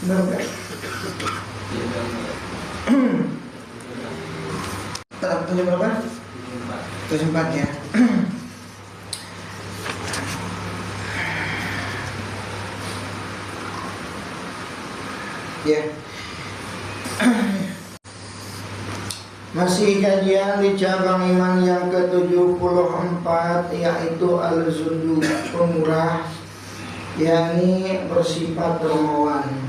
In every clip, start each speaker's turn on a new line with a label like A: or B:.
A: Benar. Tujuh berapa? 74 ya. Ya. Masih kajian di cabang iman yang ke-74, yaitu al-zudu, pemurah, yakni bersifat dermawan.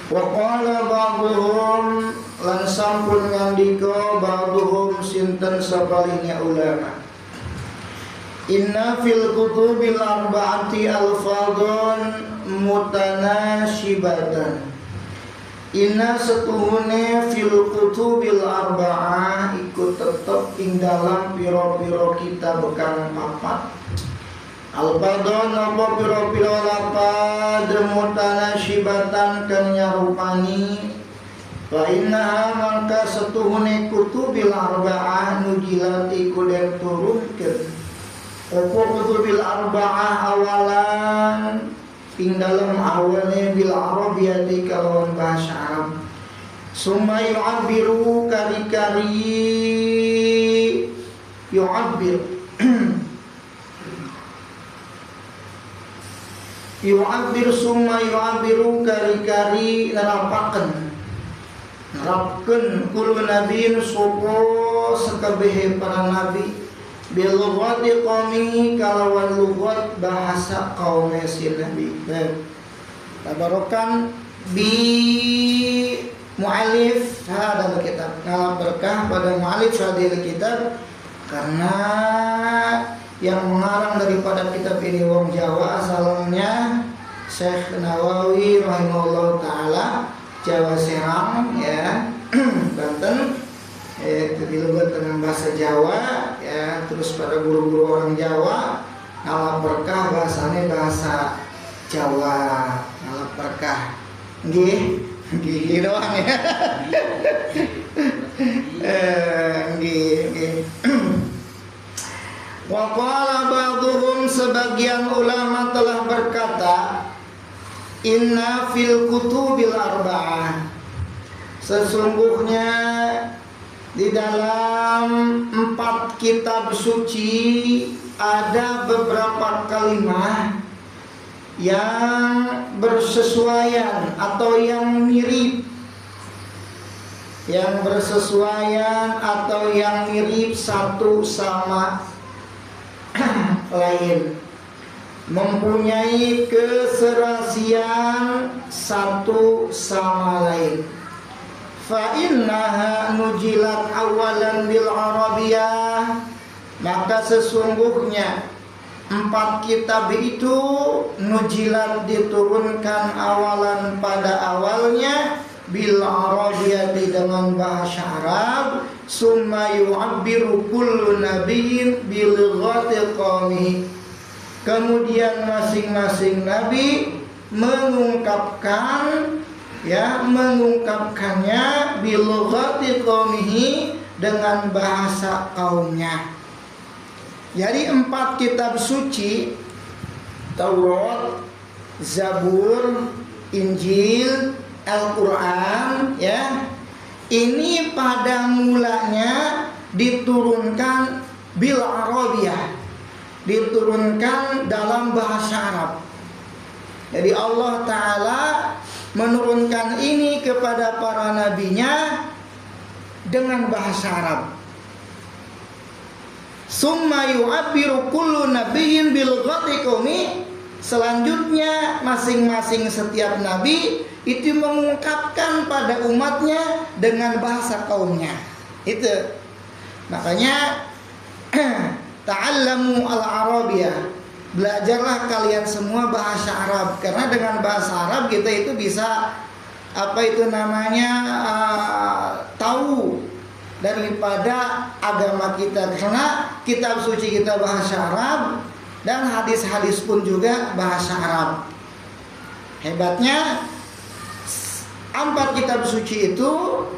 A: Wa qala ba'dhum lan sampun ngandika ba'dhum sinten sapalinya ulama. Inna fil kutubil arba'ati alfadun mutanashibatan. Inna setuhune fil kutubil arba'ah ikut tetep ing dalam piro-piro kita bekang papat. Alfadun apa piro-piro lapad mutanashibatan kang nyarupani. Fa inna mangka setuhune kutubil arba'ah nujilat iku den turunkeun. Opo kutubil arba'ah awalan ing dalam awalnya bil arabiyati kalawan bahasa Arab. Summa yu'abbiru kari-kari yu'abbir yu'abbir summa yu'abbiru kari-kari narapaken kulun nabiin sopo sekabehe para nabi bil lughati qaumihi kalawan lughat bahasa kaum si nabi. Tabarokan bi mu'alif hadal kitab, ngalah berkah pada mu'alif hadal kitab, karena yang mengarang daripada kitab ini wong Jawa, asalnya Syekh Nawawi rahimahullah taala, Jawa Serang ya, Banten. Dilugat dengan bahasa Jawa ya, terus pada guru-guru orang Jawa ngalah berkah bahasanya bahasa Jawa, ngalah berkah nggih doang ya. Nggih. Wa qala ba'dhum, sebagian ulama telah berkata, inna fil kutubil arba'ah, sesungguhnya di dalam 4 kitab suci ada beberapa kalimat yang bersesuaian atau yang mirip, satu sama lain, mempunyai keserasian satu sama lain. Fa innaha nujilat awalan bil arabiyah, maka sesungguhnya 4 kitab itu nujilat diturunkan awalan pada awalnya bil arabiyah dengan bahasa Arab. Summa yu'abbiru kullu nabiyyin bil lughati qaumihi, kemudian masing-masing nabi mengungkapkannya bil lughati qaumihi dengan bahasa kaumnya. Jadi 4 kitab suci, Taurat, Zabur, Injil, Al-Quran ya, ini pada mulanya diturunkan bil arabiyah, diturunkan dalam bahasa Arab. Jadi Allah Ta'ala menurunkan ini kepada para nabinya dengan bahasa Arab. Summa yu'abbiru kullu nabiyyin bil lughati qaumi, selanjutnya masing-masing setiap nabi itu mengungkapkan pada umatnya dengan bahasa kaumnya. Itu makanya ta'allamu al-arabiyah, belajarlah kalian semua bahasa Arab, karena dengan bahasa Arab kita itu bisa tahu daripada agama kita, karena kitab suci kita bahasa Arab dan hadis-hadis pun juga bahasa Arab. Hebatnya 4 kitab suci itu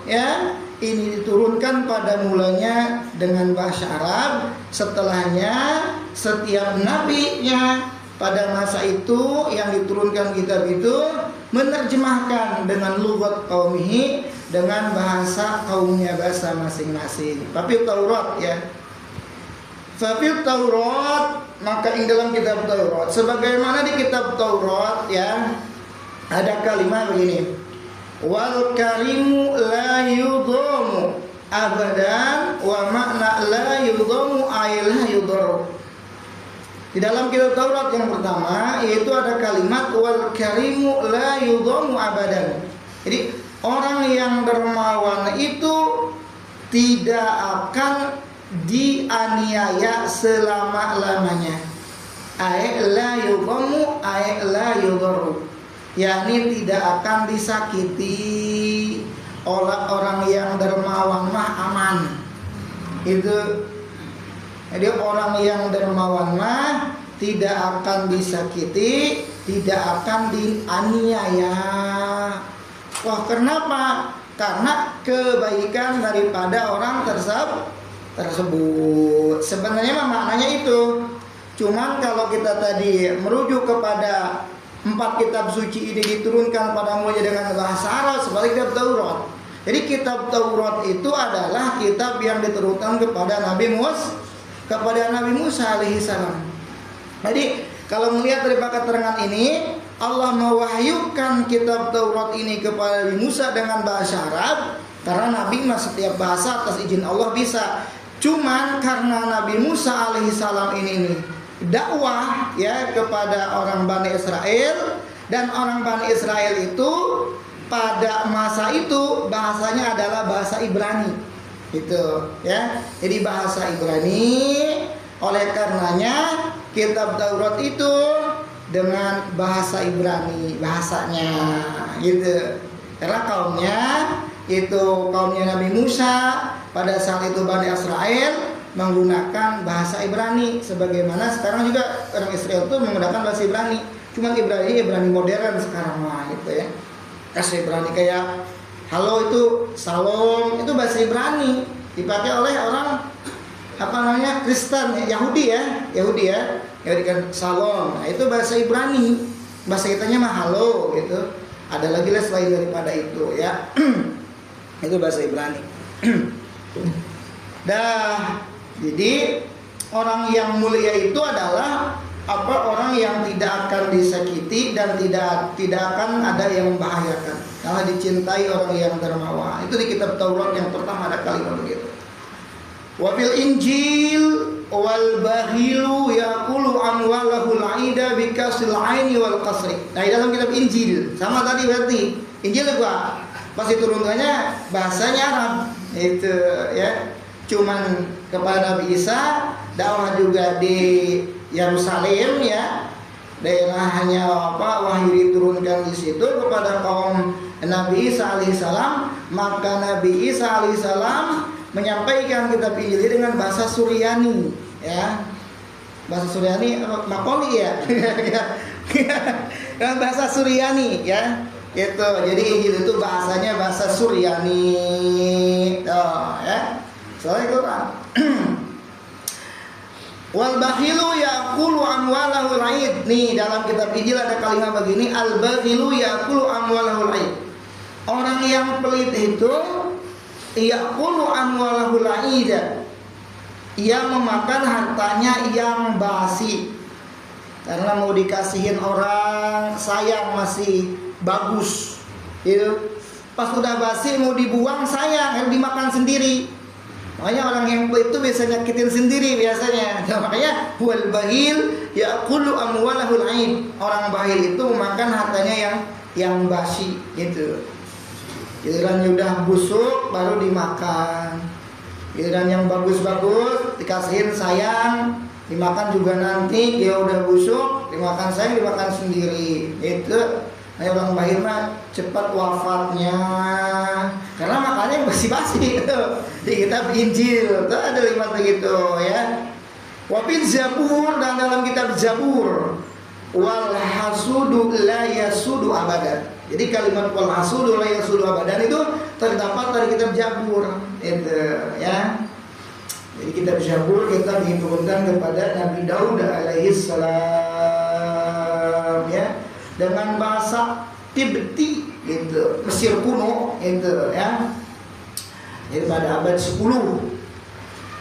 A: ya, ini diturunkan pada mulanya dengan bahasa Arab, setelahnya setiap nabinya pada masa itu yang diturunkan kitab itu menerjemahkan dengan lughat qaumihi, dengan bahasa kaumnya, bahasa masing-masing. Tapi Taurat ya. Fafil Taurat, maka ing dalam kitab Taurat, sebagaimana di kitab Taurat ya, ada kalimat begini. Wal karimu la yudhamu abadan wa makna la yudhamu ay la yudharu. Di dalam kitab Taurat yang pertama yaitu ada kalimat wal karimu la yudhamu abadan. Jadi orang yang dermawan itu tidak akan dianiaya selama-lamanya. Ay la yudhamu ay la yudharu. Yakni tidak akan disakiti. Orang yang dermawan mah aman. Itu. Jadi orang yang dermawan mah tidak akan disakiti, tidak akan dianiaya. Wah, kenapa? Karena kebaikan daripada orang tersebut. Sebenarnya mah maknanya itu. Cuman kalau kita tadi merujuk kepada 4 kitab suci ini diturunkan pada mulia dengan bahasa Arab seperti kitab Taurat. Jadi kitab Taurat itu adalah kitab yang diturunkan kepada Nabi Musa alaihi salam. Jadi kalau melihat dari keterangan ini, Allah mewahyukan kitab Taurat ini kepada Nabi Musa dengan bahasa Arab karena Nabi mah setiap bahasa atas izin Allah bisa. Cuman karena Nabi Musa alaihi salam ini dakwah ya kepada orang Bani Israel, dan orang Bani Israel itu pada masa itu bahasanya adalah bahasa Ibrani. Gitu ya. Jadi bahasa Ibrani, oleh karenanya kitab Taurat itu dengan bahasa Ibrani bahasanya gitu. Karena kaumnya Nabi Musa pada saat itu Bani Israel menggunakan bahasa Ibrani, sebagaimana sekarang juga orang Israel itu menggunakan bahasa Ibrani. Cuma Ibrani modern sekarang mah gitu ya. Bahasa Ibrani kayak halo itu salam, itu bahasa Ibrani dipakai oleh orang Kristen, Yahudi kan salam. Nah, itu bahasa Ibrani. Bahasa kitanya mah halo gitu. Ada lagi lah selain daripada itu ya. Itu bahasa Ibrani. Jadi orang yang mulia itu adalah orang yang tidak akan disakiti dan tidak akan ada yang membahayakan. Karena dicintai orang yang dermawan. Itu di kitab Taurat yang pertama ada kalimat begitu. Wa fil Injil wal bahilu yaqulu amwalahu al-aida bi kasril aini wal qasri. Nah, di dalam kitab Injil sama tadi berarti Injil apa? Pasti turunannya bahasanya Arab. Itu ya. Cuman kepada Nabi Isa dakwah juga di Yerusalem ya. Daerahnya wahyu diturunkan di situ kepada kaum Nabi Isa alaihissalam. Maka Nabi Isa alaihissalam menyampaikan kitab Injil dengan bahasa Suryani ya. Bahasa Suryani Makoli ya. Dengan bahasa Suryani ya. Gitu. Jadi Injil itu bahasanya bahasa Suryani. Ya. Soalnya Quran. Wal bakhilu yaqulu amwalahu al-aid. Nih dalam kitab Injil ada kalimat begini, al bakhilu yaqulu amwalahu al-aid. Orang yang pelit itu yaqulu amwalahu al-aid. Ia memakan hartanya yang basi. Karena mau dikasihin orang, sayang masih bagus. Gitu. Pas udah basi mau dibuang sayang, harus dimakan sendiri. Makanya orang yang pelit itu biasanya nyakitin sendiri biasanya. Nah, makanya wal bahil yaqulu amwalahul aid. Orang bahil itu memakan hartanya yang basi gitu. Giliran udah busuk baru dimakan. Giliran yang bagus-bagus dikasihin sayang, dimakan juga nanti. Dia udah busuk, dimakan sayang, dimakan sendiri. Itu orang bahil mah cepat wafatnya. Karena makannya basi-basi itu. Di kitab Injil itu ada kalimat begitu ya. Wa fil Zabur, dan dalam kitab Zabur, wal hasudu la yasudu abadan. Jadi kalimat wal hasudu la yasudu abadan itu terdapat dari kitab Zabur itu ya. Jadi kitab Zabur kita diturunkan kepada Nabi Daud alaihi salam. dengan bahasa Tibeti gitu, Mesir kuno gitu ya. Jadi pada abad 10.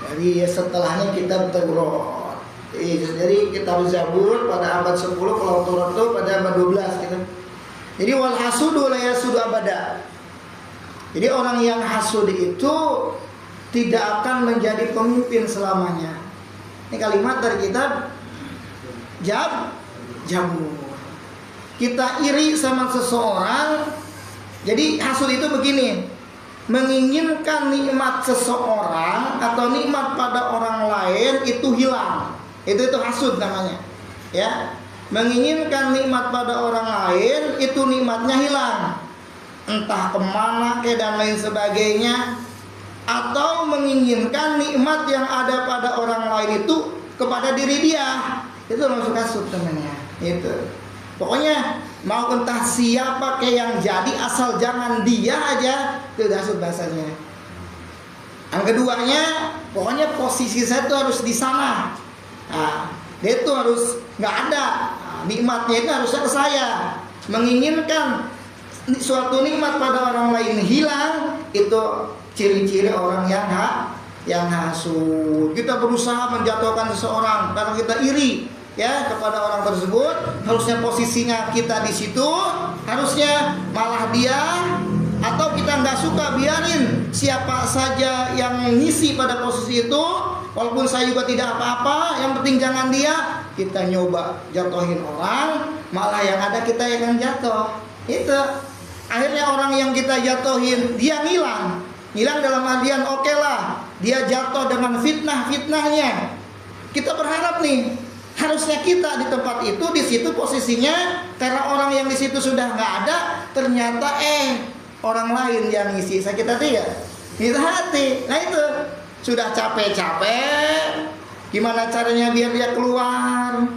A: Jadi setelahnya kitab Taurat. Jadi kitab Zabur pada abad 10, kalau Taurat itu pada abad 12 gitu. Jadi wal hasudu la yasudu abada. Jadi orang yang hasud itu tidak akan menjadi pemimpin selamanya. Ini kalimat dari kitab Zabur. Kita iri sama seseorang. Jadi hasud itu begini, menginginkan nikmat seseorang atau nikmat pada orang lain itu hilang. Itu hasud namanya. Ya, menginginkan nikmat pada orang lain itu nikmatnya hilang. Entah kemana dan lain sebagainya. Atau menginginkan nikmat yang ada pada orang lain itu kepada diri dia. Itu masuk hasud namanya. Itu. Pokoknya mau entah siapa kayak yang jadi, asal jangan dia aja, itu hasud bahasanya. Yang keduanya, pokoknya posisi saya itu harus di sana. Nah, dia itu harus nggak ada. Nah, nikmatnya itu harusnya ke saya. Menginginkan suatu nikmat pada orang lain hilang, itu ciri-ciri orang yang hasud. Kita berusaha menjatuhkan seseorang karena kita iri ya kepada orang tersebut. Harusnya posisinya kita di situ, harusnya malah dia, atau kita nggak suka biarin siapa saja yang ngisi pada posisi itu, walaupun saya juga tidak apa-apa, yang penting jangan dia. Kita nyoba jatuhin orang, malah yang ada kita yang jatuh. Itu akhirnya orang yang kita jatuhin dia ngilang dalam artian oke lah, dia jatuh dengan fitnahnya. Kita berharap nih, harusnya kita di tempat itu, di situ posisinya, karena orang yang di situ sudah nggak ada, ternyata orang lain yang ngisi. Sakit hati ya? Sakit hati. Nah itu sudah capek-capek, gimana caranya biar dia keluar?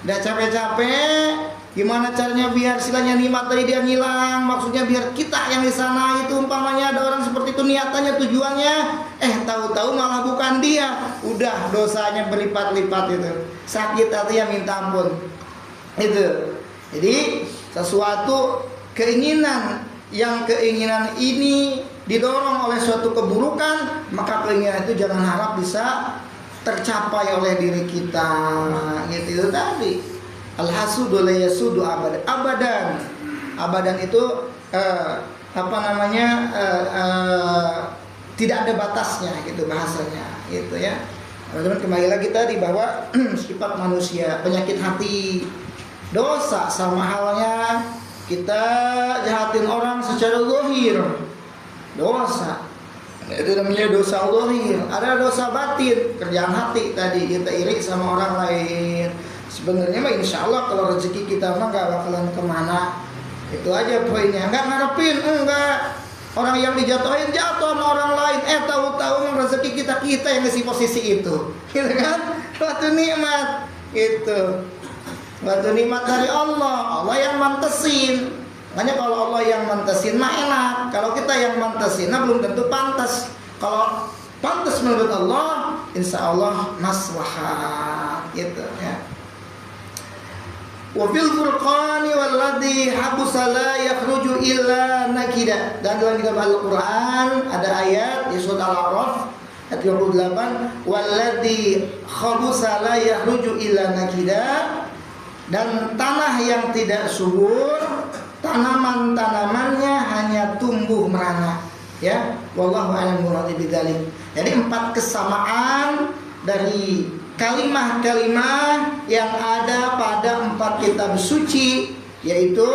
A: Udah capek-capek, gimana caranya biar silanya nikmat dari dia ngilang? Maksudnya biar kita yang di sana itu, umpamanya ada orang seperti itu niatannya, tujuannya, tahu-tahu malah bukan dia. Udah dosanya berlipat-lipat itu. Sakit hati ya minta ampun. Itu. Jadi sesuatu keinginan ini didorong oleh suatu keburukan, maka keinginan itu jangan harap bisa tercapai oleh diri kita. Gitu itu tadi. Al-hasudu la yasudu abadan. Abadan itu tidak ada batasnya gitu bahasanya gitu ya. Teman-teman, kembali lagi tadi bahwa sifat manusia, penyakit hati, dosa sama halnya kita jahatin orang secara zahir. Dosa. Itu namanya dosa zahir. Ada dosa batin, kerjaan hati tadi, kita iri sama orang lain. Sebenarnya mah insya Allah kalau rezeki kita mah gak bakalan kemana. Itu aja poinnya. Nggak ngarepin, enggak. Orang yang dijatuhin jatuh sama orang lain. Tahu-tahu rezeki kita yang ngisi posisi itu. Gitu kan? Suatu nikmat. Gitu. Suatu nikmat dari Allah. Allah yang mantesin. Makanya kalau Allah yang mantesin mah enak. Kalau kita yang mantesin, nah belum tentu pantas. Kalau pantas menurut Allah, insya Allah maslahat. Gitu ya. Wa fil furqani walladhi habusa la yakhruju illa nakida. Dan dalam kitab Al-Qur'an ada ayat di surah Al-A'raf ayat 28, walladhi khabusa la yakhruju illa nakida. Dan tanah yang tidak subur, tanaman-tanamannya hanya tumbuh merana. Ya, wallahu a'lam bidzalik. Jadi 4 kesamaan dari kalimah-kalimah yang ada pada 4 kitab suci, yaitu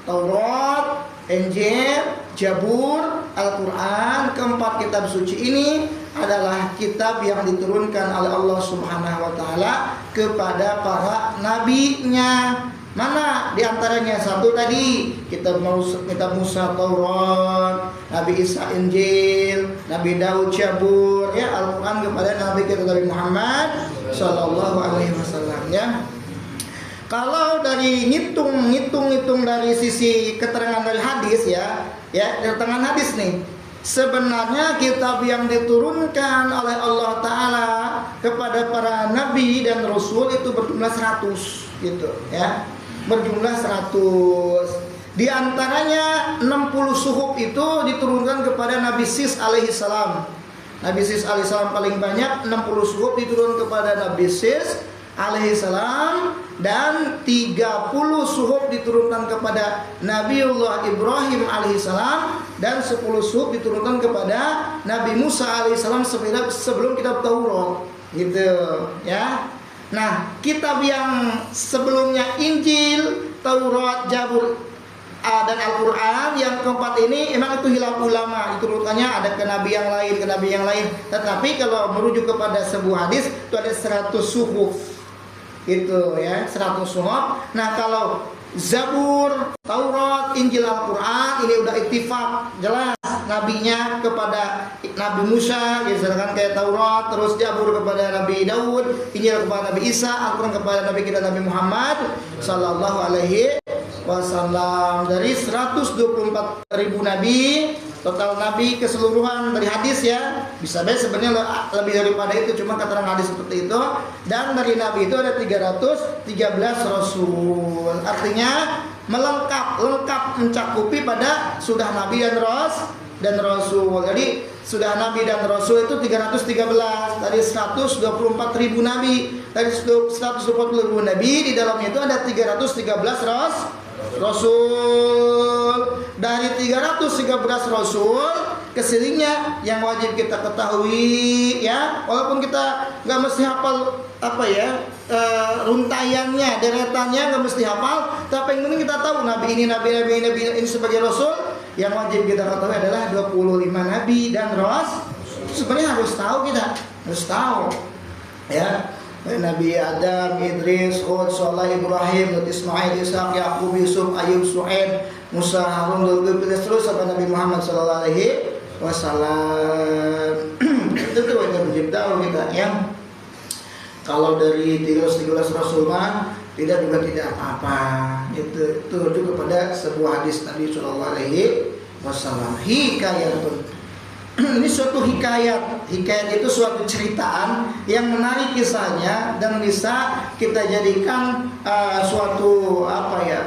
A: Taurat, Injil, Zabur, Al-Quran. Keempat kitab suci ini adalah kitab yang diturunkan oleh Allah Subhanahu wa Ta'ala kepada para nabinya. Mana diantaranya? Satu tadi kitab Musa Taurat, Nabi Isa Injil, Nabi Daud Zabur, ya, Al-Quran kepada Nabi kita dari Muhammad Sallallahu Alaihi Wasallam. Ya, kalau dari ngitung dari sisi keterangan dari hadis, ya keterangan hadis nih, sebenarnya kitab yang diturunkan oleh Allah Ta'ala kepada para nabi dan rasul itu berjumlah 100 gitu ya. berjumlah 100. Di antaranya 60 suhuf itu diturunkan kepada Nabi Sis alaihi salam. Nabi Sis alaihi salam paling banyak, 60 suhuf diturunkan kepada Nabi Sis alaihi salam, dan 30 suhuf diturunkan kepada Nabiullah Ibrahim alaihi salam, dan 10 suhuf diturunkan kepada Nabi Musa alaihi salam sebelum kitab Taurat, gitu ya. Nah, kitab yang sebelumnya Injil, Taurat, Zabur dan Al-Quran yang keempat ini emang itu hilaf ulama, diturunkannya ada ke nabi yang lain, tetapi kalau merujuk kepada sebuah hadis itu ada 100 suhuf, gitu ya, 100 suhuf. Nah, kalau Zabur, Taurat, Injil, Al-Quran ini udah ittifaq jelas nabinya kepada Nabi Musa, misalkan kayak Taurat, terus Zabur kepada Nabi Daud, Injil kepada Nabi Isa, Al-Quran kepada Nabi kita Nabi Muhammad sallallahu alaihi wasallam. Dari 124.000 nabi, total nabi keseluruhan dari hadis ya, bisa baik sebenarnya lebih daripada itu, cuma keterangan hadis seperti itu. Dan dari nabi itu ada 313 rasul. Artinya lengkap mencakupi pada sudah nabi dan rasul. Jadi sudah nabi dan rasul itu 313 dari 124.000 nabi. Dari 124.000 nabi di dalamnya itu ada 313 rasul. Dari 313 rasul kesininya yang wajib kita ketahui ya, walaupun kita nggak mesti hafal runtayannya, deretannya nggak mesti hafal, tapi yang penting kita tahu nabi ini sebagai rasul. Yang wajib kita ketahui adalah 25 nabi dan rasul. Sebenarnya harus tahu, kita harus tahu ya. Nabi Adam, Idris, Hud, Saleh, Ibrahim, Ismail, Ishaq, Yaqub, Yusuf, Ayub, Su'aib, Musa, Harun, Zulkifli, terus sampai Nabi Muhammad sallallahu alaihi wasallam. Itu tuh yang wajib tahu kita ya. Kalau dari 13 rasul mah tidak apa-apa. Itu juga pada sebuah hadis Nabi sallallahu alaihi wasallam. Hikayatun. Ini suatu hikayat. Hikayat itu suatu ceritaan yang menarik kisahnya dan bisa kita jadikan suatu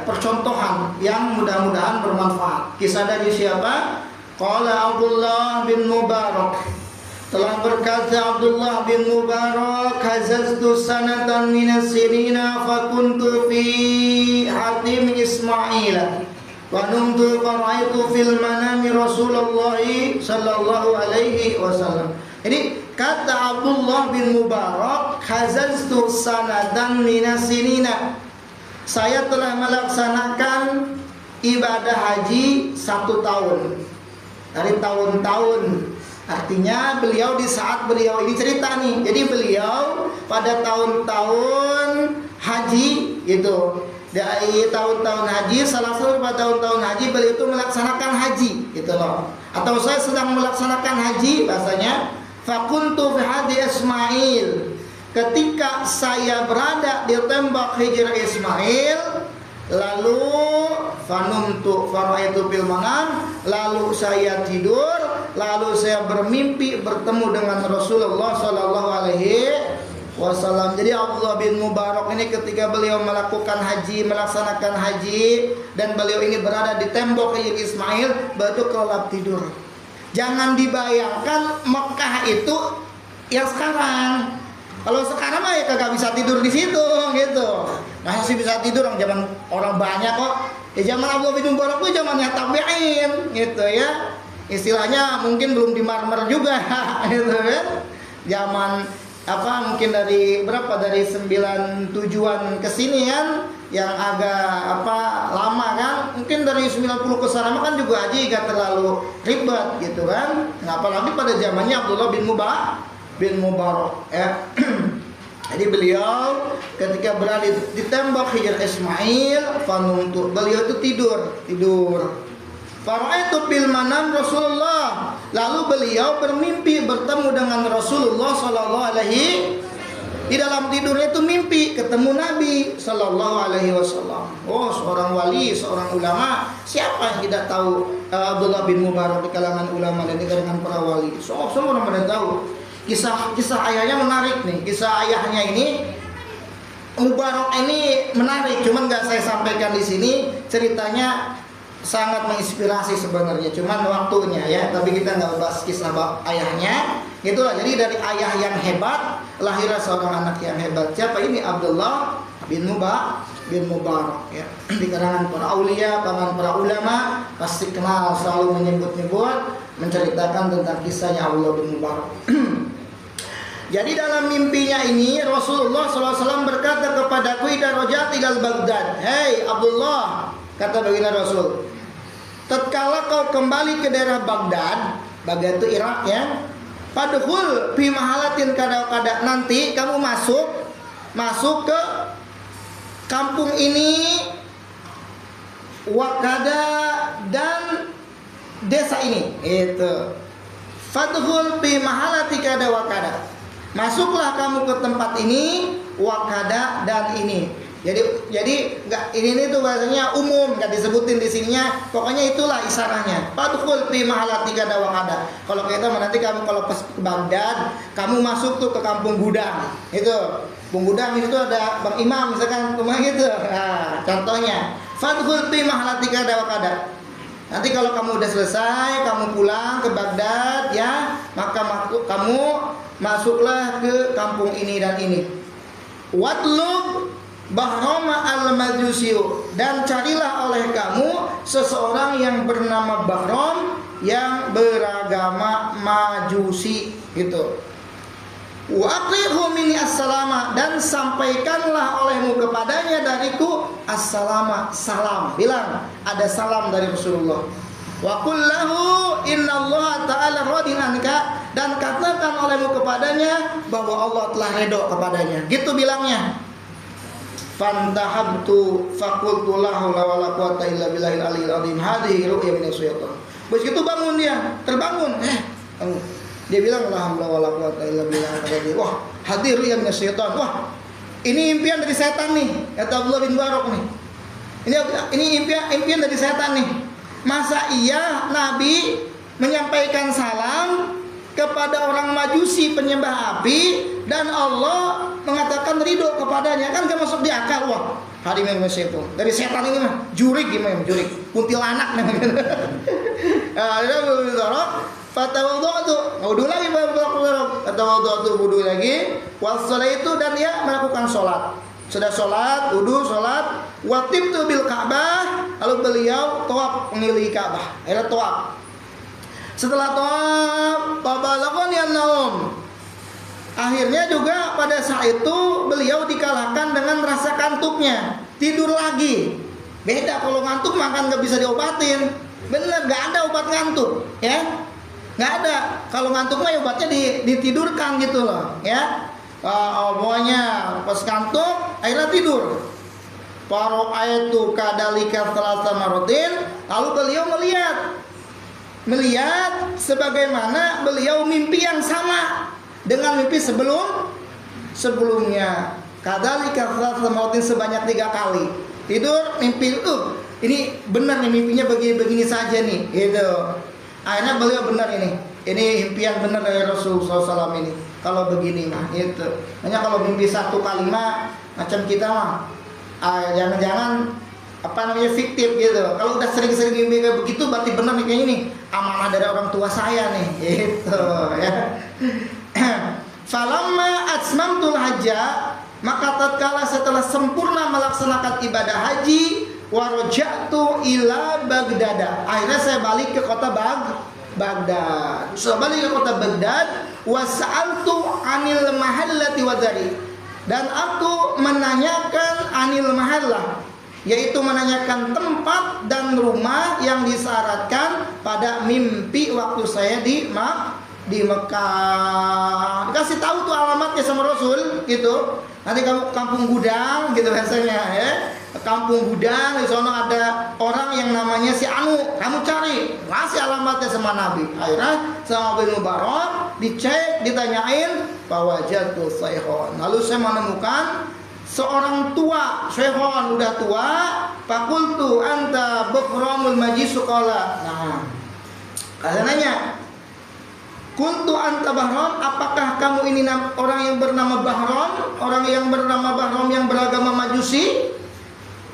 A: percontohan yang mudah-mudahan bermanfaat. Kisah dari siapa? Qala Abdullah bin Mubarak. Telah berkata Abdullah bin Mubarak, hazaztu sanatan minas sinina fakuntu fi hatim Ismail. Wa numtu qara'aitu fil manami Rasulullah sallallahu alaihi wasallam. Ini kata Abdullah bin Mubarak, hazaztu sanatan minas sinina. Saya telah melaksanakan ibadah haji 1 tahun. Dari tahun-tahun. Artinya beliau di saat beliau ini cerita nih. Jadi beliau pada tahun-tahun haji itu, dari tahun-tahun haji, salah satu pada tahun-tahun haji beliau itu melaksanakan haji, gitu loh. Atau saya sedang melaksanakan haji, bahasanya fakuntu fi hadi Ismail. Ketika saya berada di tembok hijrah Ismail, lalu fanumtu faraitu fil manam, lalu saya tidur, lalu saya bermimpi bertemu dengan Rasulullah sallallahu alaihi wasallam. Jadi Abdullah bin Mubarak ini ketika beliau melakukan haji, melaksanakan haji, dan beliau ini berada di tembok hijrah Ismail, beliau kelelap tidur. Jangan dibayangkan Mekah itu yang sekarang. Kalau sekarang mah ya kagak bisa tidur di situ gitu. Masa sih bisa tidur orang banyak kok. Ya zaman Abdullah bin Mubarak itu zamannya tabi'in gitu ya. Istilahnya mungkin belum dimarmer juga gitu kan. Zaman mungkin dari 97-an ke sini kan yang agak lama kan. Mungkin dari 90 ke sana kan juga haji gak terlalu ribet gitu kan. Nah, apalagi pada zamannya Abdullah bin Mubarak ya. Jadi beliau ketika berada di tembok hijrah Ismail, beliau itu tidur. Faraitu bil manam Rasulullah. Lalu beliau bermimpi bertemu dengan Rasulullah sallallahu alaihi. Di dalam tidurnya itu mimpi ketemu Nabi sallallahu alaihi wasallam. Oh, seorang wali, seorang ulama. Siapa yang tidak tahu Abdullah bin Mubarak di kalangan ulama dan di kalangan para wali? Semua orang pada tahu. Kisah ayahnya menarik nih. Kisah ayahnya ini Mubarak ini menarik, cuman nggak saya sampaikan di sini. Ceritanya sangat menginspirasi sebenarnya, cuman waktunya ya. Tapi kita nggak bahas kisah ayahnya. Itulah, jadi dari ayah yang hebat lahirlah seorang anak yang hebat. Siapa ini? Abdullah bin Mubarak ya. Di kalangan para aulia, kalangan para ulama pasti kenal, selalu menyebut-nyebut, menceritakan tentang kisahnya Abdullah bin Mubarak. Jadi dalam mimpinya ini Rasulullah SAW berkata kepadaku, "Idza raja'ta ilal Baghdad." Hei Abdullah, kata baginda Rasul, tatkala kau kembali ke daerah Baghdad, Baghdad itu Irak ya, padhul fi mahalatin kada nanti kamu masuk ke kampung ini, wakada dan desa ini. Itu. Fadhul fi mahalati kada wakada. Masuklah kamu ke tempat ini, wakada dan ini. Jadi enggak, ini tuh bahasanya umum, enggak disebutin di sininya. Pokoknya itulah isyaratnya. Fadhul fi mahalati kada wakada. Kalau kita nanti kamu kalau ke Baghdad, kamu masuk tuh ke kampung gudang. Itu. Kampung gudang itu ada Bang Imam misalkan rumah gitu. Nah, contohnya. Fadhul fi mahalati kada wakada. Nanti kalau kamu udah selesai, kamu pulang ke Baghdad ya, maka kamu masuklah ke kampung ini dan ini. Watlub Bahroma al-Majusiyu, dan carilah oleh kamu seseorang yang bernama Bahrom yang beragama Majusi gitu. Wa aqrihu minni assalama, dan sampaikanlah olehmu kepadanya dariku assalama, salam. Bilang ada salam dari Rasulullah. Wa qul lahu innallaha ta'ala radin anka, dan katakan olehmu kepadanya bahwa Allah telah redha kepadanya. Gitu bilangnya. Fantahabtu faqultu la haula wala quwata illa billahil aliyil azim. Hadhihi ru'ya min asyaitan. Begitu bangun dia, terbangun. Bangun. Dia bilang la haula wala quwata illa billahil azim. Wah, hadhihi ru'ya min asyaitan. Wah, ini impian dari setan nih, kata Abdullah bin Mubarak nih. Ini impian dari setan nih. Masa iya Nabi menyampaikan salam kepada orang Majusi penyembah api dan Allah mengatakan ridho kepadanya? Kan gak masuk di akal. Wah, hari ini itu dari setan ini mah jurik gimana, jurik kuntilanak namanya. Fatawadhu, wudu lagi, wudu lagi, wassalah itu, dan dia melakukan sholat. Sudah sholat, wudu, sholat, watibtu bil Ka'bah, lalu beliau tawaf mengelilingi Ka'bah. Akhirnya tawaf. Setelah tawaf, babalaghani an-naum. Akhirnya juga pada saat itu beliau dikalahkan dengan rasa kantuknya, tidur lagi. Beda kalau ngantuk makan nggak bisa diobatin. Bener, nggak ada obat ngantuk, ya. Nggak ada. Kalau ngantuk mah obatnya ditidurkan gitu loh, ya. Pokoknya pas kantuk akhirnya tidur. Paro ayatu kadalika salasa marotin. Lalu beliau melihat sebagaimana beliau mimpi yang sama dengan mimpi sebelumnya. Kadalika salasa marotin, sebanyak 3 kali. Tidur mimpi itu. Ini benar nih mimpinya begini saja nih, gitu. Akhirnya beliau benar ini. Ini impian benar dari Rasulullah SAW ini. Kalau begini mah itu. Hanya kalau mimpi 1 kalimat macam kita mah, jangan-jangan apa namanya fiktif gitu. Kalau udah sering-sering mimpi kayak begitu, berarti benar nih kayaknya nih amanah dari orang tua saya nih, gitu ya. Falamma atmamtul hajja, maka tatkala setelah sempurna melaksanakan ibadah haji, warajatu ila Baghdad. Akhirnya saya balik ke kota Baghdad. Saya balik ke kota Baghdad, wasa'altu anil mahallati wadari. Dan aku menanyakan anil mahallah, yaitu menanyakan tempat dan rumah yang disyaratkan pada mimpi waktu saya di Mekah. Dikasih tahu tuh alamatnya sama Rasul gitu. Nanti kamu kampung gudang gitu biasanya ya. Kampung gudang, di sana ada orang yang namanya si Anu, kamu cari. Kasih alamatnya sama Nabi. Akhirnya sama bin Mubarak dicek, ditanyain, fawajadtu sayhon. Lalu saya menemukan seorang tua, sayhon udah tua. Fakultu anta Bahramul Majis qala. Nah, kalian nanya, Kuntu anta Bahram, apakah kamu ini orang yang bernama Bahram, orang yang bernama Bahram yang beragama Majusi?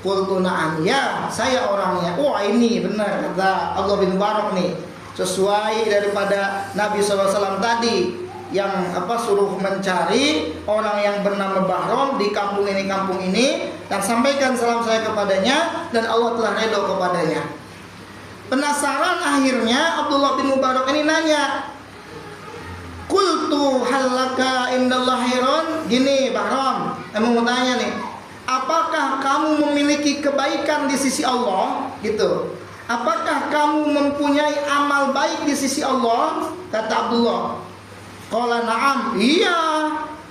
A: Qultu na'am, ya, saya orangnya. Wah, ini benar kata Abdullah bin Mubarak nih. Sesuai daripada Nabi SAW tadi yang suruh mencari orang yang bernama Bahram di kampung ini dan sampaikan salam saya kepadanya dan Allah telah redha kepadanya. Penasaran akhirnya Abdullah bin Mubarak ini nanya, Qultu halaka indallah khairan. Gini Bahram, emang mau tanya nih, apakah kamu memiliki kebaikan di sisi Allah? Gitu. Apakah kamu mempunyai amal baik di sisi Allah? Kata Abdullah. Qala na'am, iya.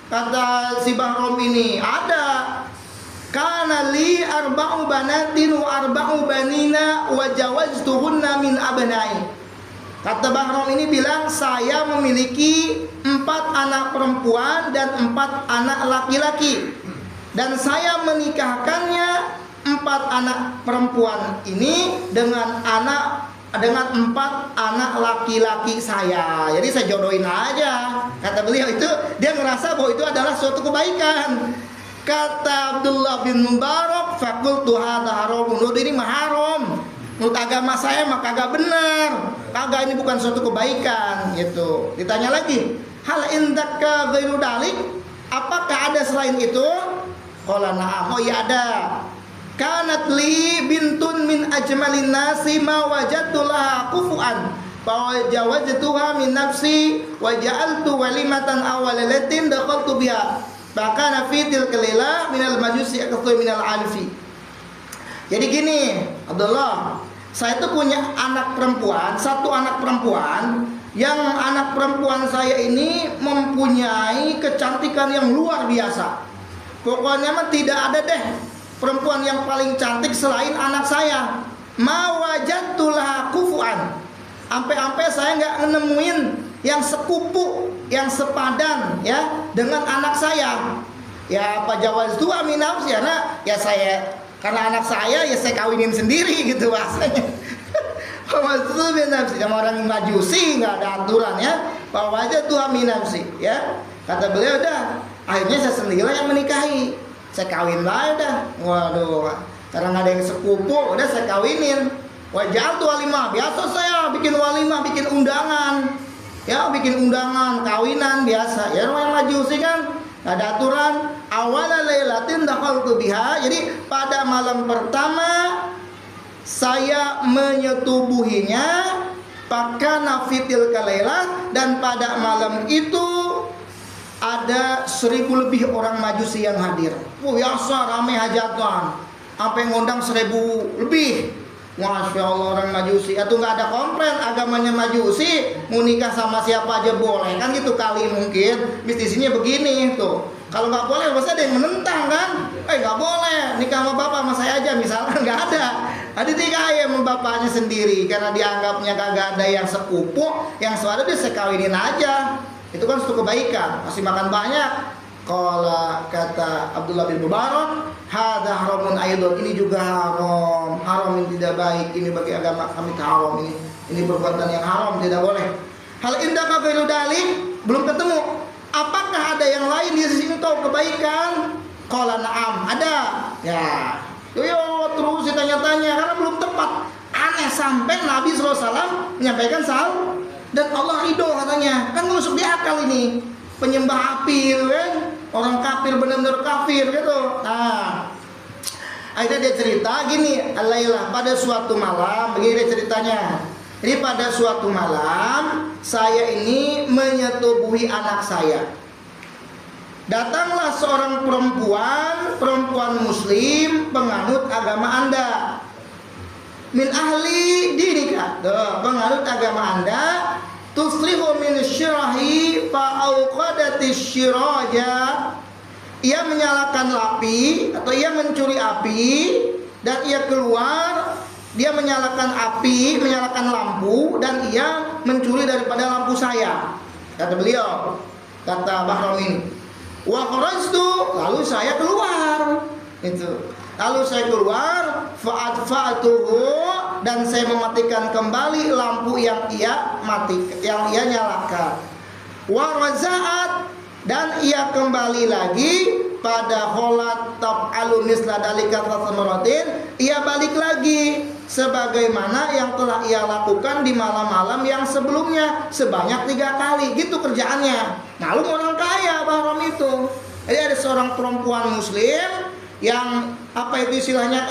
A: Kata si Bahram ini, ada. Kana li arba'u banatin wa arba'u banina wa jawaztuhunna min abnai. Kata Bahram ini bilang, saya memiliki 4 anak perempuan dan 4 anak laki-laki, dan saya menikahkannya 4 anak perempuan ini dengan 4 anak laki-laki saya. Jadi saya jodohin aja. Kata beliau itu, dia ngerasa bahwa itu adalah suatu kebaikan. Kata Abdullah bin Mubarak, fakultu hadza haram, ini mah haram. Menurut agama saya mah kagak benar. Kagak, ini bukan suatu kebaikan gitu. Ditanya lagi, hal indaka ghairu dalik? Apakah ada selain itu? Qala na'am. Oh iya ada. Kanat li bintun min ajmalin nasi ma wajadtu laha kufuan. Fa jawaztuha min nafsi wa ja'altu walimatan awwalatin dakhaltu biha. Bahkan fi tilkal laila minal majusi akthar minal alfi. Jadi gini, Abdullah, saya itu punya anak perempuan, 1 anak perempuan, yang anak perempuan saya ini mempunyai kecantikan yang luar biasa. Pokoknya mah tidak ada deh perempuan yang paling cantik selain anak saya. Ma wajadtu laha kufuan. Ampe-ampe saya nggak nemuin yang sekupu, yang sepadan ya dengan anak saya. Ya apa jawaz tuh aminaf karena ya saya, karena anak saya ya saya kawinin sendiri gitu bahasanya. Sama orang Majusi nggak ada aturan ya. Bahwa aja tuh aminafsi ya. Kata beliau udah, akhirnya saya sendirilah yang menikahi. Saya kawin lah udah. Waduh, karena nggak ada yang sepupu, udah saya kawinin. Wajah tuh walimah, biasa saya bikin walimah, bikin undangan. Ya bikin undangan, kawinan biasa. Ya orang Majusi kan nggak ada aturan. Awalnya lailatin dakhaltu biha. Jadi pada malam pertama saya menyetubuhinya, pakana fitil kalailah, dan pada malam itu ada 1000 lebih orang Majusi yang hadir. Biasa ramai hajatan, sampai ngundang 1000 lebih. Masya Allah orang Majusi. Atau nggak ada komplain agamanya Majusi, mau nikah sama siapa aja boleh kan gitu kali mungkin. Bisnisnya begini tuh. Kalau nggak boleh pasti ada yang menentang kan. Nggak boleh nikah sama bapak sama saya aja misalkan, nggak ada. Ada tiga sama bapaknya sendiri karena dianggapnya kagak ada yang sepupu, yang suara dia sekawinin aja. Itu kan suatu kebaikan, masih makan banyak. Kalau kata Abdullah bin Mubarak, hadza haramun aidon, ini juga haram, haram yang tidak baik, ini bagi agama kami haram, ini perbuatan yang haram, tidak boleh. Hal indaka ghairu dalik, belum ketemu. Apakah ada yang lain di sisi engkau kebaikan? Qala na'am, ada. Ya. Yo terus ditanya-tanya karena belum tepat. Aneh sampai Nabi SAW menyampaikan salam dan Allah ridho katanya. Kan masuk di akal ini. Penyembah api kan? Orang kafir benar-benar kafir gitu. Nah, akhirnya dia cerita gini, alailah pada suatu malam, begini ceritanya. Jadi pada suatu malam saya ini menyetubuhi anak saya. Datanglah seorang perempuan muslim penganut agama Anda. Min ahli dinika, penganut agama Anda. Tusrihu min syirahi fa'auqadati syiraja. Ia menyalakan api atau ia mencuri api dan ia keluar, dia menyalakan api, menyalakan lampu dan ia mencuri daripada lampu saya. Kata beliau, kata Bahram ini. Wa kharajtu, lalu saya keluar. Itu. Lalu saya keluar, fa'atuhu, dan saya mematikan kembali lampu yang ia nyalakan. Wa raza'at, dan ia kembali lagi pada kholat tab'alu misla dalika tatsamaratin, ia balik lagi sebagaimana yang telah ia lakukan di malam-malam yang sebelumnya sebanyak 3 kali. Gitu kerjaannya. Maklum orang kaya Bahram itu. Jadi ada seorang perempuan muslim yang istilahnya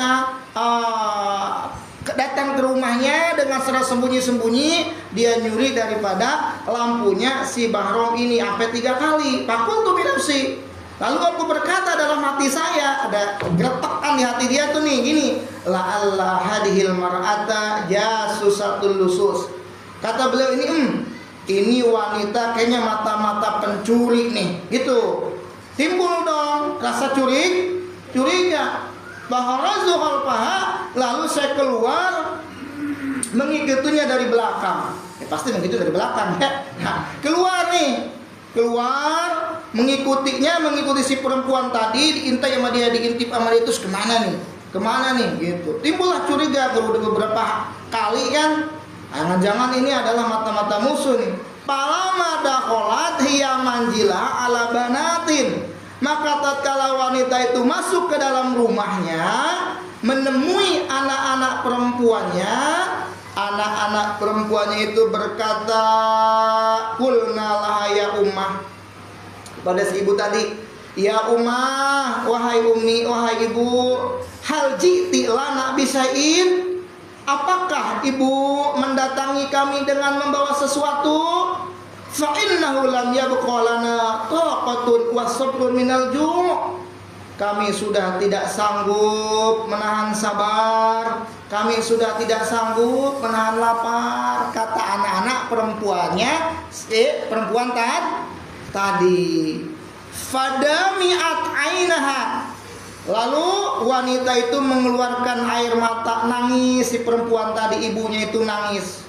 A: datang ke rumahnya dengan secara sembunyi-sembunyi, dia nyuri daripada lampunya si Bahram ini sampai 3 kali. Fakultu bi nafsi, lalu aku berkata dalam hati saya, ada geretakan di hati dia tuh nih gini, la Allah hadhil mar'ata jasusatul lusus. Kata beliau ini wanita kayaknya mata-mata pencuri nih, gitu. Timbul dong rasa curiga. Baharazu khalfaha, lalu saya keluar mengikutinya dari belakang. Pasti begitu dari belakang ya. Nah, keluar mengikutinya, mengikuti si perempuan tadi, diintai sama dia, diintip sama dia, terus kemana nih gitu. Timbullah curiga beberapa kali kan, jangan-jangan ini adalah mata-mata musuh nih. Palama dakholat hiya manjilah ala banatin, maka tatkala wanita itu masuk ke dalam rumahnya, menemui anak-anak perempuannya itu berkata, qulna laha ya ummah, kepada si ibu tadi, ya ummah, wahai ummi, wahai ibu, hal ji'ti lana bisain, apakah ibu mendatangi kami dengan membawa sesuatu? Fa innahu lam yabqa lana taqatun wa sabrun minal ju'. Kami sudah tidak sanggup menahan sabar, kami sudah tidak sanggup menahan lapar, kata anak-anak perempuan tadi. Fadami'at ainaha, lalu wanita itu mengeluarkan air mata, nangis. Si perempuan tadi, ibunya itu nangis.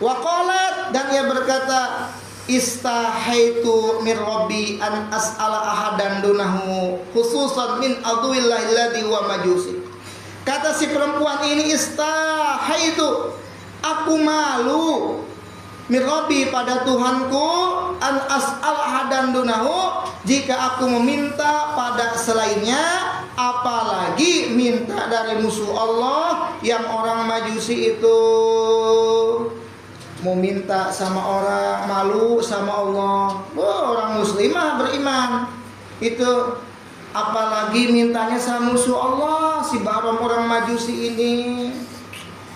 A: Wa qalat, dan ia berkata, istahaitu min rabbi an as'ala ahadan dunahu khususan min aduwillahi alladhi wa majusi. Kata si perempuan ini, istahaitu, aku malu, min rabbi, pada Tuhanku, an as'ala ahadan dunahu, jika aku meminta pada selainnya, apalagi minta dari musuh Allah yang orang majusi itu. Mau minta sama orang, malu sama Allah. Orang muslimah beriman itu, apalagi mintanya sama musuh Allah, si Bahram orang majusi ini.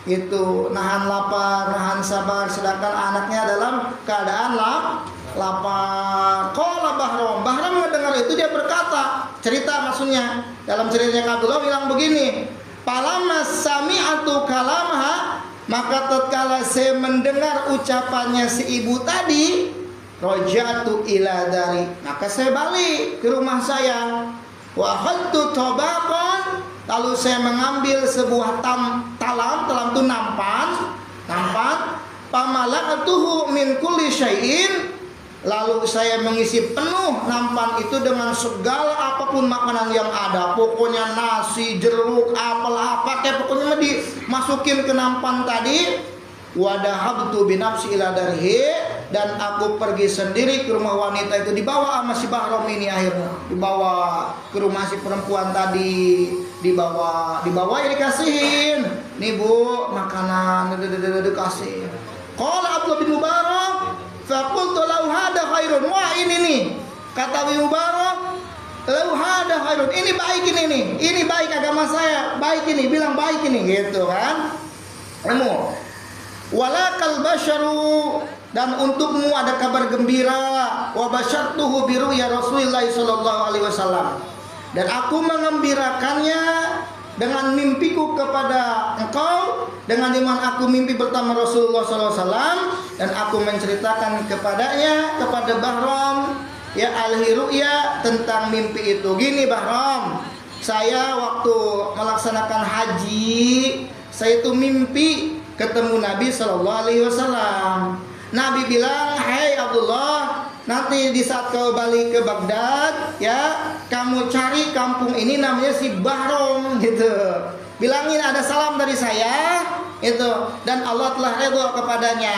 A: Itu nahan lapar, nahan sabar, sedangkan anaknya dalam keadaan lapar. Qala Bahram mendengar itu, dia berkata, cerita maksudnya, dalam ceritanya Abdullah bilang begini, palamma sami'atu kalamaha, maka tatkala saya mendengar ucapannya si ibu tadi, raja'tu ila dari, maka saya balik ke rumah saya. Wa akhadtu tabaqan, lalu saya mengambil sebuah talam itu nampan, pamala'atuhu min kulli syai'in, lalu saya mengisi penuh nampan itu dengan segala apapun makanan yang ada. Pokoknya nasi, jeruk, apel, apa kayak pokoknya dimasukin ke nampan tadi. Wadahabtu binafsi ila darhi, dan aku pergi sendiri ke rumah wanita itu. Dibawa sama si Bahram ini, akhirnya dibawa ke rumah si perempuan tadi. Dibawa ya dikasihin. Nih bu, makanan dikasih. Qala Abdullah bin Mubarak, faqultu lau hada khairun. Wah ini nih, kata Ibnu Mubarak, lau hada khairun, ini baik ini baik agama saya, baik ini, bilang baik ini, gitu kan. Kamu walakal basyaru, dan untukmu ada kabar gembira, wa basyartuhu biru ya Rasulullah sallallahu alaihi wasallam, dan aku mengembirakannya dengan mimpiku kepada engkau, dengan iman aku mimpi bertemu Rasulullah SAW, dan aku menceritakan kepadanya, kepada Bahram, ya al-hiru'ya, tentang mimpi itu. Gini Bahram, saya waktu melaksanakan haji, saya itu mimpi ketemu Nabi SAW. Nabi bilang, hai Abdullah, nanti di saat kau balik ke Baghdad, ya kamu cari kampung ini namanya si Bahram, gitu. Bilangin ada salam dari saya, Itu, dan Allah telah redha kepadanya.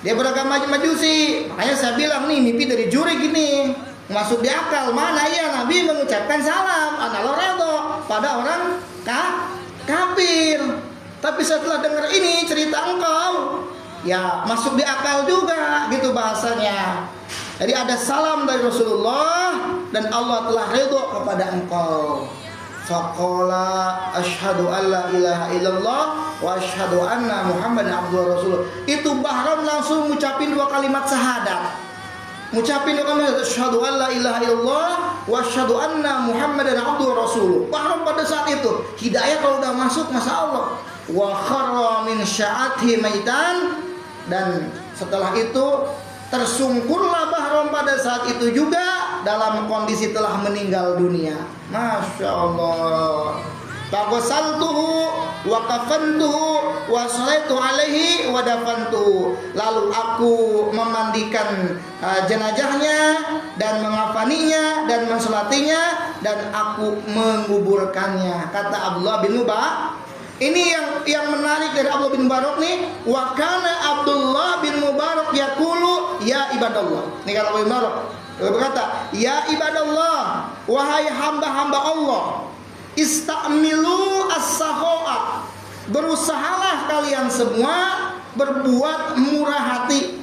A: Dia beragama Majusi. Makanya saya bilang nih, mimpi dari juri gini masuk di akal. Mana ya Nabi mengucapkan salam, Allah redha pada orang kafir. Tapi setelah dengar ini cerita engkau, ya masuk di akal juga gitu bahasanya. Jadi ada salam dari Rasulullah dan Allah telah ridho kepada engkau. Faqala asyhadu alla ilaha illallah wa asyhadu anna Muhammadan abduhu rasul. Itu Bahram langsung ngucapin 2 kalimat syahadat. Ngucapin 2 kalimat asyhadu alla ilaha illallah wa asyhadu anna Muhammadan abduhu rasul. Bahram pada saat itu hidayah kalau udah masuk Masya Allah. Wa kharra min sya'atihi maitan, dan setelah itu tersungkurlah Bahram pada saat itu juga dalam kondisi telah meninggal dunia. Masya Allah. Faghasaltuhu wa kafantuhu wa sallaitu alaihi wa dafantuhu. Lalu aku memandikan jenazahnya dan mengafaninya dan mensolatinya dan aku menguburkannya. Kata Abdullah bin Mubarak. Ini yang menarik dari Abdullah bin Mubarak nih. Wa kana Abdullah bin Mubarak yaqulu ya ibadallah. Ini kalau bin Mubarak berkata, ya ibadallah, wahai hamba-hamba Allah, istamilu as-saho'a, berusahalah kalian semua berbuat murah hati,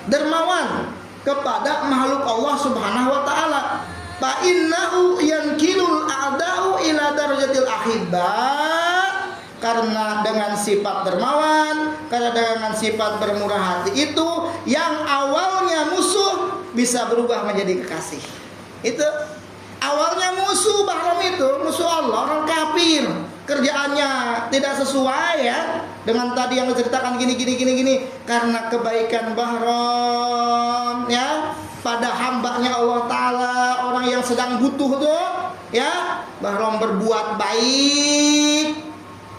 A: dermawan kepada makhluk Allah Subhanahu wa taala. Fa innahu yankilul a'da'u ila darajatil ahibba. Karena dengan sifat dermawan, karena dengan sifat bermurah hati itu, yang awalnya musuh bisa berubah menjadi kekasih. Itu awalnya musuh Bahram itu, musuh Allah, orang kafir, kerjaannya tidak sesuai ya dengan tadi yang diceritakan gini. Karena kebaikan Bahram ya pada hambanya Allah Ta'ala, orang yang sedang butuh tuh ya, Bahram berbuat baik.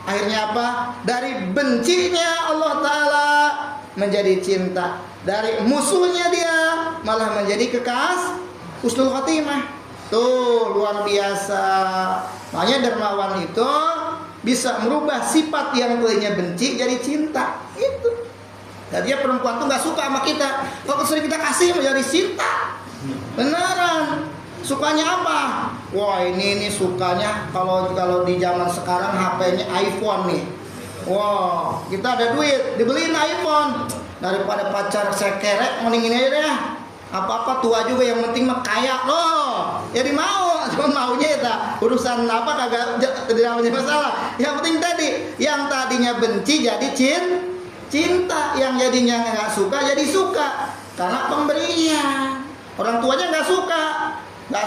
A: Akhirnya apa? Dari bencinya Allah Ta'ala menjadi cinta. Dari musuhnya dia malah menjadi husnul khotimah. Tuh luar biasa. Makanya dermawan itu bisa merubah sifat yang tadinya benci jadi cinta. Itu. Tadinya perempuan tuh gak suka sama kita, kalau sering kita kasih menjadi cinta. Beneran. Sukanya apa? Wah ini sukanya kalau di zaman sekarang HP-nya iPhone nih. Wah kita ada duit dibeliin iPhone, daripada pacar sekerek mending ini aja deh. Apa-apa tua juga yang penting mah kaya loh. Jadi mau, cuma maunya itu urusan apa kagak tidak punya masalah. Yang penting tadi, yang tadinya benci jadi cinta, yang jadinya nggak suka jadi suka karena pemberian. Orang tuanya nggak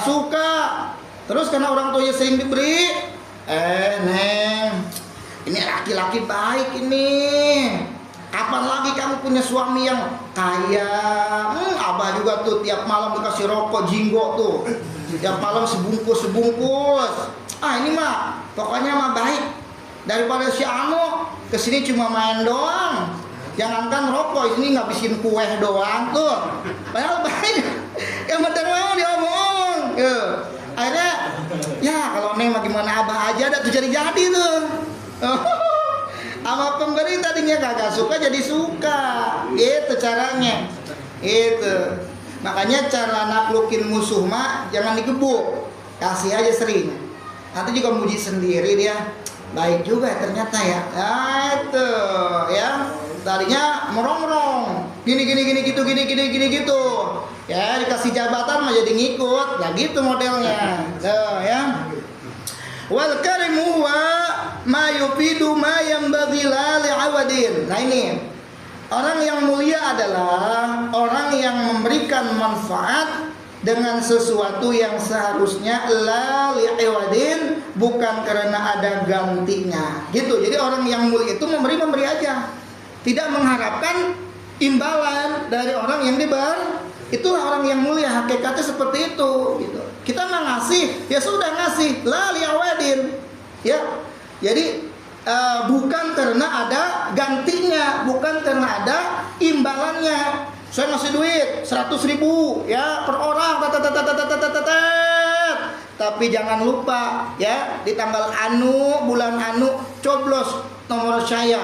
A: suka, terus karena orang tuanya sering diberi, Neng, ini laki-laki baik ini, kapan lagi kamu punya suami yang kaya? Abah juga tuh tiap malam dikasih rokok jinggo tuh, tiap malam sebungkus. Ini mah pokoknya mah baik, daripada si Anu kesini cuma main doang. Jangankan rokok, ini ngabisin kue doang tuh, padahal baik. Yang bener mau diomong. Akhirnya ya kalau Neng mah gimana Abah aja dah tuh jadi tuh. Sama pemberi tadinya kagak suka jadi suka. Itu caranya. Itu. Makanya cara naklukin musuh mah jangan digebuk. Kasih aja sering. Nanti juga muji sendiri dia. Baik juga ternyata ya. Itu ya. Tadinya merongrong. Gini gitu. Ya dikasih jabatan mah jadi ngikut. Nah gitu modelnya. Ya. Wal karimu wa ma yufidu ma yanbaghi la li'awadin. Nah ini orang yang mulia adalah orang yang memberikan manfaat dengan sesuatu yang seharusnya la li'awadin, bukan karena ada gantinya. Gitu. Jadi orang yang mulia itu memberi aja, tidak mengharapkan imbalan dari orang yang diberi. Itulah orang yang mulia, hakikatnya seperti itu gitu. Kita mah ngasih, ya sudah ngasih, la li'awadin. Ya. Jadi bukan karena ada gantinya, bukan karena ada imbalannya. Saya ngasih duit 100.000 ya per orang, tapi jangan lupa ya di tanggal anu, bulan anu coblos nomor saya.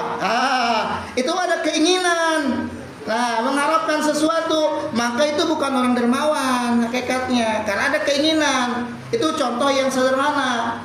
A: Itu ada keinginan. Nah, mengharapkan sesuatu, maka itu bukan orang dermawan hakikatnya, karena ada keinginan. Itu contoh yang sederhana.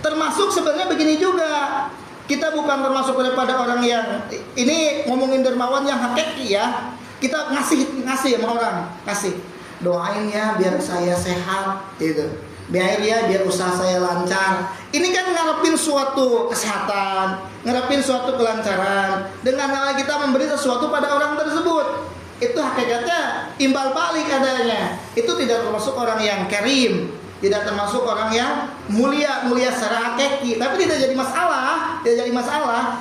A: Termasuk sebenarnya begini juga. Kita bukan termasuk daripada orang yang ini ngomongin dermawan yang hakiki ya. Kita ngasih sama orang, kasih. Doain ya biar saya sehat gitu. Biar usaha saya lancar. Ini kan ngarepin suatu kesehatan, ngarepin suatu kelancaran. Dengan hal kita memberi sesuatu pada orang tersebut, itu hakikatnya imbal balik adanya. Itu tidak termasuk orang yang karim, tidak termasuk orang yang mulia secara hakiki. Tapi tidak jadi masalah,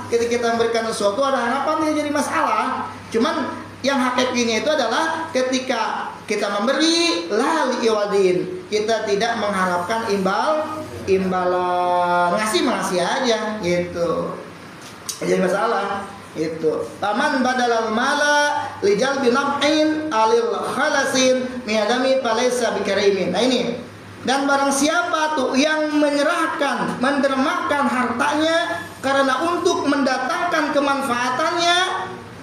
A: ketika kita memberikan sesuatu ada harapan tidak jadi masalah. Cuman yang hakikinya itu adalah ketika kita memberi lali iwadin, kita tidak mengharapkan imbalan, ngasih aja gitu. Jadi masalah itu. Taman badalal mala lijal binaf'in alil khalasin miadami falaysa bikarimin. Nah ini. Dan barang siapa tuh yang menyerahkan, mendermakan hartanya karena untuk mendatangkan kemanfaatannya,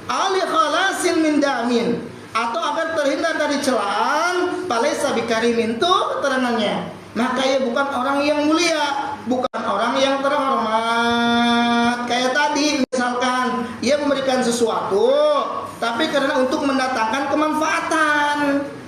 A: ali khalasin min damin, atau agar terhindar dari celaan, falaysa bikarimin itu terangannya, maka ia bukan orang yang mulia, bukan orang yang terhormat. Kayak tadi misalkan ia memberikan sesuatu tapi karena untuk mendatangkan kemanfaatan.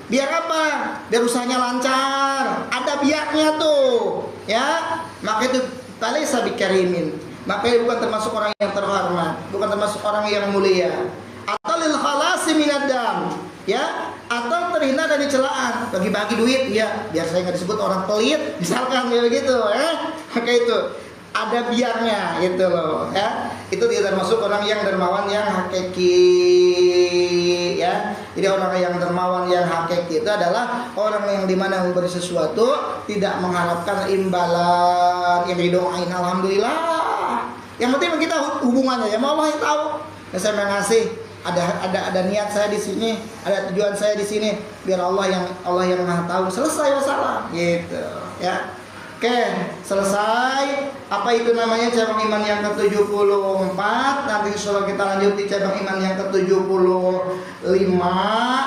A: Biar apa? Biar usahanya lancar, ada biaknya tuh, ya. Maka itu falaysa bikarimin, maka ia bukan termasuk orang yang terhormat, bukan termasuk orang yang mulia. Atau lil khalasi minad dam, ya, atau terhindar dari celaan, bagi-bagi duit, ya, biar saya nggak disebut orang pelit, misalkan kayak begitu, maka itu ada biarnya, gitu loh, ya. Itu tidak termasuk orang yang dermawan yang hakiki, ya. Jadi orang yang dermawan yang hakiki itu adalah orang yang dimana memberi sesuatu tidak mengharapkan imbalan, yang didoain alhamdulillah. Yang penting kita hubungannya, ya Allah yang tahu. Ya, saya mengasih. Ada niat saya di sini, ada tujuan saya di sini, biar Allah yang Maha tahu. Selesai masalah, gitu, ya. Oke, selesai. Apa itu namanya cabang iman yang ke-74. Nanti insyaallah kita lanjut di cabang iman yang ke-75.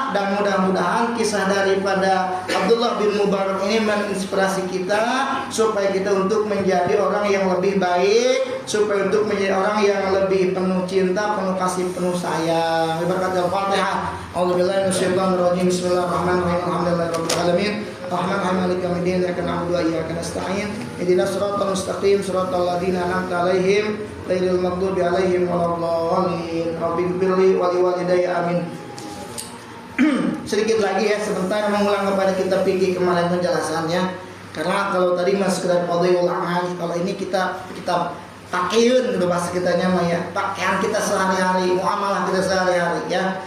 A: Dan mudah-mudahan kisah daripada Abdullah bin Mubarak ini menginspirasi kita supaya kita untuk menjadi orang yang lebih baik, supaya untuk menjadi orang yang lebih penuh cinta, penuh kasih, penuh sayang. Berkat Al-Fatihah. A'udzubillahi minasyaitonir rajim. Bismillahirrahmanirrahim. Alhamdulillahirabbil alamin. Rahman Malik Yaumiddin, iyyaka na'budu wa iyyaka nasta'in. Ihdinas siratal mustaqim, siratal ladzina an'amta 'alaihim, ghairil maghdubi 'alaihim waladdallin. Rabbighfirli wa liwalidayya amin. Sedikit lagi ya, sebentar mengulang kepada kita fikih kemarin penjelasannya. Karena kalau tadi mas sekedar fadhilul amal, kalau ini kita pakaian gitu bahasa kitanya mah ya, pakaian kita sehari-hari, muamalah kita sehari-hari ya.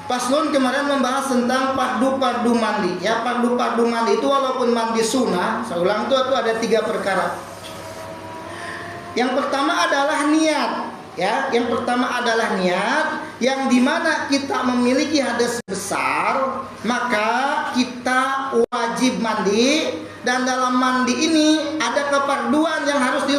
A: Paslon kemarin membahas tentang pardu mandi. Ya, pardu mandi itu walaupun mandi sunnah, saya ulang itu ada 3 perkara. Yang pertama adalah niat. Ya, yang pertama adalah niat, yang dimana kita memiliki hadas besar, maka kita wajib mandi. Dan dalam mandi ini ada keparduan yang harus dilakukan.